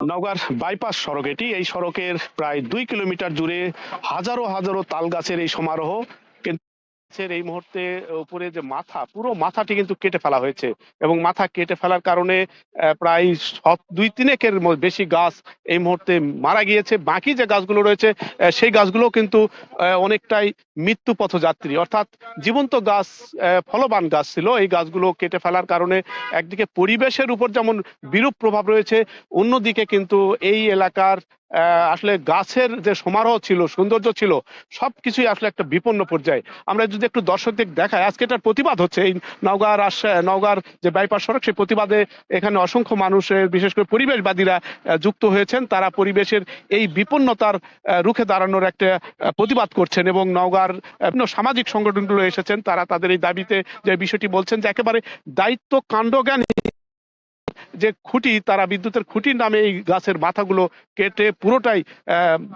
নওগাঁর বাইপাস সড়ক এটি, এই সড়কের প্রায় 2 কিলোমিটার জুড়ে হাজারো হাজারো তাল গাছের এই সমারোহ। কিন্তু এই মুহূর্তে উপরে যে মাথা, পুরো মাথাটি কিন্তু কেটে ফেলা হয়েছে এবং মাথা কেটে ফেলার কারণে প্রায় 2-3 বেশি গাছ এই মুহূর্তে মারা গিয়েছে। বাকি যে গাছগুলো রয়েছে সেই গাছগুলো কিন্তু অনেকটাই মৃত্যু পথযাত্রী, অর্থাৎ জীবন্ত গাছ, ফলবান গাছ ছিল। এই গাছগুলো কেটে ফেলার কারণে একদিকে পরিবেশের উপর যেমন বিরূপ প্রভাব রয়েছে, অন্যদিকে কিন্তু এই এলাকার আসলে গাছের যে সমারোহ ছিল, সৌন্দর্য ছিল, সবকিছুই আসলে একটা বিপন্ন পর্যায়ে। আমরা যদি একটু দর্শকদের দেখাই, আজকে এটার প্রতিবাদ হচ্ছে এই নওগাঁর যে বাইপাস সড়ক, সেই প্রতিবাদে এখানে অসংখ্য মানুষের, বিশেষ করে পরিবেশবাদীরা যুক্ত হয়েছেন। তারা পরিবেশের এই বিপন্নতার রুখে দাঁড়ানোর একটা প্রতিবাদ করছেন এবং নওগাঁর বিভিন্ন সামাজিক সংগঠনগুলো এসেছেন। তারা তাদের এই দাবিতে যে বিষয়টি বলছেন যে একেবারে দায়িত্ব কাণ্ডজ্ঞান যে খুঁটি, তারা বিদ্যুতের খুঁটির নামে এই গাছের মাথাগুলো কেটে পুরোটাই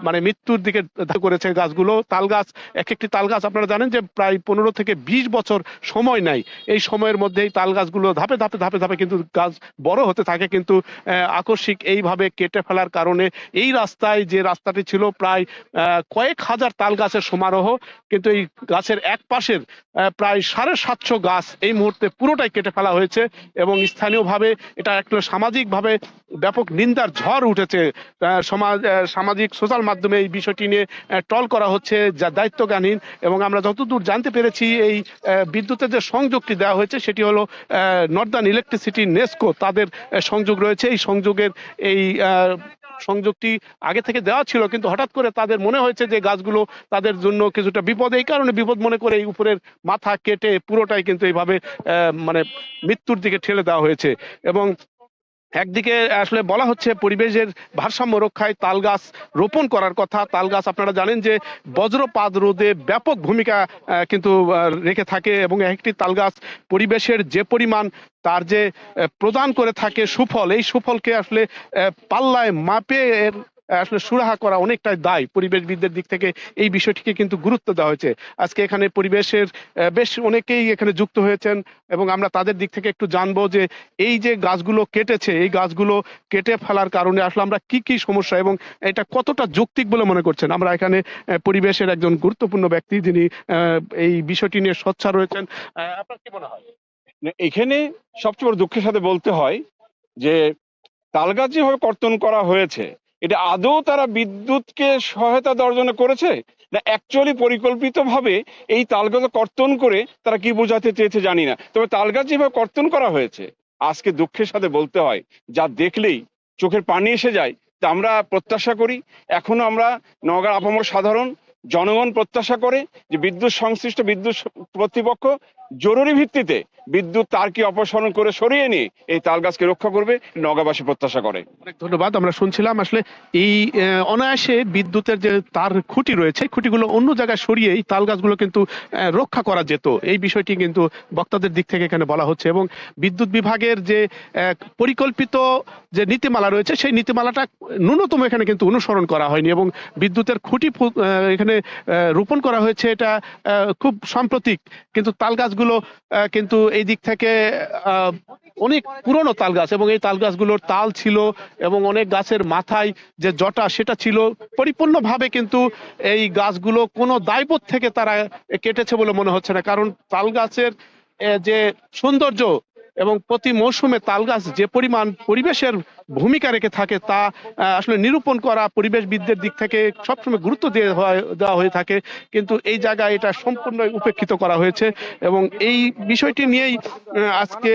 মানে মৃত্যুর দিকে করেছে গাছগুলো। তাল গাছ, এক একটি তাল গাছ আপনারা জানেন যে প্রায় 15 থেকে 20 বছর সময় নেয়। এই সময়ের মধ্যে এই তাল গাছগুলো ধাপে ধাপে ধাপে ধাপে কিন্তু গাছ বড় হতে থাকে, কিন্তু আকস্মিক এইভাবে কেটে ফেলার কারণে এই রাস্তায়, যে রাস্তাটি ছিল প্রায় কয়েক হাজার তাল গাছের সমারোহ, কিন্তু এই গাছের এক পাশের প্রায় 750 গাছ এই মুহূর্তে পুরোটাই কেটে ফেলা হয়েছে এবং স্থানীয়ভাবে এটা একটা সামাজিকভাবে ব্যাপক নিন্দার ঝড় উঠেছে। সামাজিক সোশ্যাল মাধ্যমে এই বিষয়টি নিয়ে ট্রল করা হচ্ছে, যা দায়িত্বজ্ঞানহীন। এবং আমরা যতদূর জানতে পেরেছি, এই বিদ্যুতের যে সংযোগটি দেওয়া হয়েছে সেটি হলো নর্দার্ন ইলেকট্রিসিটি নেসকো, তাদের সংযোগ রয়েছে। এই সংযোগের এই সংযোগটি আগে থেকে দেওয়া ছিল, কিন্তু হঠাৎ করে তাদের মনে হয়েছে যে গাছগুলো তাদের জন্য কিছুটা বিপদ, এই কারণে বিপদ মনে করে এই উপরের মাথা কেটে পুরোটাই কিন্তু এইভাবে মানে মৃত্যুর দিকে ঠেলে দেওয়া হয়েছে। এবং একদিকে আসলে বলা হচ্ছে পরিবেশের ভারসাম্য রক্ষায় তাল গাছ রোপণ করার কথা। তাল গাছ আপনারা জানেন যে বজ্রপাত রোধে ব্যাপক ভূমিকা কিন্তু রেখে থাকে এবং একটি তাল গাছ পরিবেশের যে পরিমাণ তার যে প্রদান করে থাকে সুফল, এই সুফলকে আসলে পাল্লায় মাপে এর আসলে সুরাহা করা অনেকটাই দায় পরিবেশবিদদের দিক থেকে। এই বিষয়টিকে কিন্তু গুরুত্ব দেওয়া হয়েছে। আজকে এখানে পরিবেশের বেশ অনেকেই এখানে যুক্ত হয়েছেন এবং আমরা তাদের দিক থেকে একটু জানবো যে এই যে গাছগুলো কেটেছে, এই গাছগুলো কেটে ফেলার কারণে আসলে আমরা কি কি সমস্যা এবং এটা কতটা যৌক্তিক বলে মনে করছেন। আমরা এখানে পরিবেশের একজন গুরুত্বপূর্ণ ব্যক্তি, যিনি এই বিষয়টি নিয়ে সোচ্চার রয়েছেন। আপনার কি মনে হয়? এখানে সবচেয়ে বড় দুঃখের সাথে বলতে হয় যে তালগাছ যেভাবে কর্তন করা হয়েছে, এটা আদৌ তারা বিদ্যুৎকে সহায়তা দেওয়ার জন্য করেছে, না অ্যাকচুয়ালি পরিকল্পিতভাবে এই তালগাছ কর্তন করে তারা কি বোঝাতে চেয়েছে জানি না। তবে তালগাছ যেভাবে কর্তন করা হয়েছে, আজকে দুঃখের সাথে বলতে হয় যা দেখলেই চোখের পানি এসে যায়। তা আমরা প্রত্যাশা করি, এখনো আমরা নওগাঁর আপামর সাধারণ জনগণ প্রত্যাশা করে যে বিদ্যুৎ সংশ্লিষ্ট বিদ্যুৎ কর্তৃপক্ষ জরুরি ভিত্তিতে বিদ্যুৎ তারকে অপসারণ করে সরিয়ে নিয়ে এই তাল গাছকে রক্ষা করবে, নওগাঁবাসী প্রত্যাশা করে। অনেক ধন্যবাদ। আমরা শুনছিলাম আসলে এই অনায়াসে বিদ্যুতের যে তার খুঁটি রয়েছে, খুঁটিগুলো অন্য জায়গায় সরিয়ে এই তাল গাছগুলো কিন্তু রক্ষা করা যেত, এই বিষয়টি কিন্তু বক্তাদের দিক থেকে এখানে বলা হচ্ছে। এবং বিদ্যুৎ বিভাগের যে পরিকল্পিত যে নীতিমালা রয়েছে, সেই নীতিমালাটা ন্যূনতম এখানে কিন্তু অনুসরণ করা হয়নি এবং বিদ্যুতের খুঁটি এখানে রোপণ করা হয়েছে, এটা খুব সাম্প্রতিক। কিন্তু তাল গাছগুলো কিন্তু এই দিক থেকে অনেক পুরনো তাল গাছ এবং এই তাল গাছগুলোর তাল ছিল এবং অনেক গাছের মাথায় যে জটা, সেটা ছিল পরিপূর্ণভাবে। কিন্তু এই গাছগুলো কোনো দায়বোধ থেকে তারা কেটেছে বলে মনে হচ্ছে না, কারণ তাল গাছের যে সৌন্দর্য এবং প্রতি মৌসুমে তাল গাছ যে পরিমাণ পরিবেশের ভূমিকা রেখে থাকে, তা আসলে নিরূপণ করা পরিবেশবিদদের দিক থেকে সবসময় গুরুত্ব দেওয়া হয়ে থাকে। কিন্তু এই জায়গায় এটা সম্পূর্ণ উপেক্ষিত করা হয়েছে এবং এই বিষয়টি নিয়েই আজকে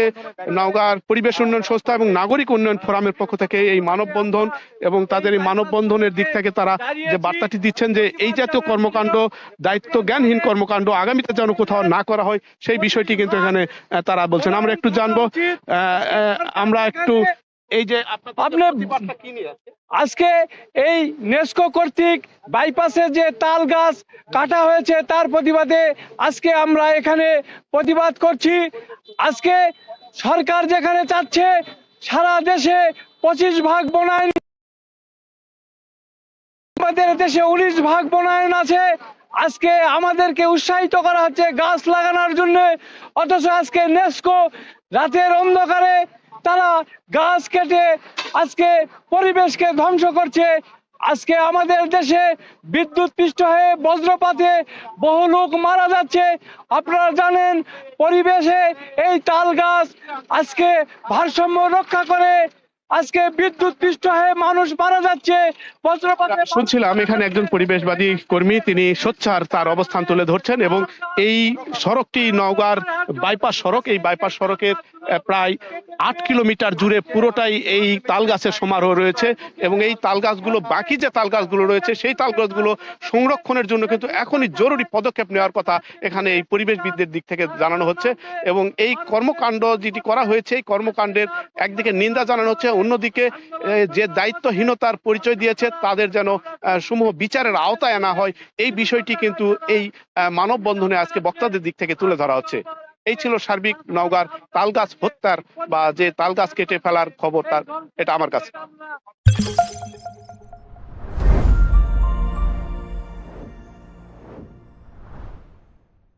নওগাঁর পরিবেশ উন্নয়ন সংস্থা এবং নাগরিক উন্নয়ন ফোরামের পক্ষ থেকে এই মানববন্ধন। এবং তাদের এই মানববন্ধনের দিক থেকে তারা যে বার্তাটি দিচ্ছেন যে এই জাতীয় কর্মকাণ্ড, দায়িত্ব জ্ঞানহীন কর্মকাণ্ড আগামীতে যেন কোথাও না করা হয়, সেই বিষয়টি কিন্তু এখানে তারা বলছেন। আমরা একটু জানবো, আমরা একটু এই যে আজকে এই নেসকো কর্তৃক বাইপাসে যে তাল গাছ কাটা হয়েছে তার প্রতিবাদে আজকে আমরা এখানে প্রতিবাদ করছি। আজকে সরকার যেখানে চাচ্ছে সারা দেশে 25 ভাগ বনায়ন, আমাদের দেশে 19 ভাগ বনায়ন আছে। আজকে আমাদেরকে উৎসাহিত করা হচ্ছে গাছ লাগানোর জন্য, অথচ আজকে নেসকো রাতের অন্ধকারে তারা গাছ কেটে আজকে পরিবেশকে ধ্বংস করছে। আজকে আমাদের দেশে বিদ্যুৎ পৃষ্ঠ হয়ে বজ্রপাতে বহু লোক মারা যাচ্ছে। আপনারা জানেন পরিবেশে এই তাল গাছ আজকে ভারসাম্য রক্ষা করে, আজকে বিদ্যুৎ পৃষ্ঠ হয়ে মানুষ মারা যাচ্ছে বজ্রপাতে। শুনছিলাম এখানে একজন পরিবেশবাদী কর্মী, তিনি সোচ্চার তার অবস্থান তুলে ধরছেন এবং এই সড়কটি নওগাঁর বাইপাস সড়ক, এই বাইপাস সড়কের প্রায় 8 কিলোমিটার জুড়ে পুরোটাই এই তাল গাছের সমারোহ রয়েছে এবং এই তাল গাছগুলো, বাকি যে তাল গাছগুলো রয়েছে সেই তাল গাছগুলো সংরক্ষণের জন্য কিন্তু এখনই জরুরি পদক্ষেপ নেওয়ার কথা এখানে এই পরিবেশবিদদের দিক থেকে জানানো হচ্ছে। এবং এই কর্মকাণ্ড যেটি করা হয়েছে, এই কর্মকাণ্ডের একদিকে নিন্দা জানানো হচ্ছে, অন্যদিকে যে দায়িত্বহীনতার পরিচয় দিয়েছে তাদের যেন সমূহ বিচারের আওতায় আনা হয়, এই বিষয়টি কিন্তু এই মানববন্ধনে আজকে বক্তাদের দিক থেকে তুলে ধরা হচ্ছে। এই ছিল সার্বিক নওগাঁর তালগাছ হত্যার বা যে তালগাছ কেটে ফেলার খবর, তার এটা আমার কাছে।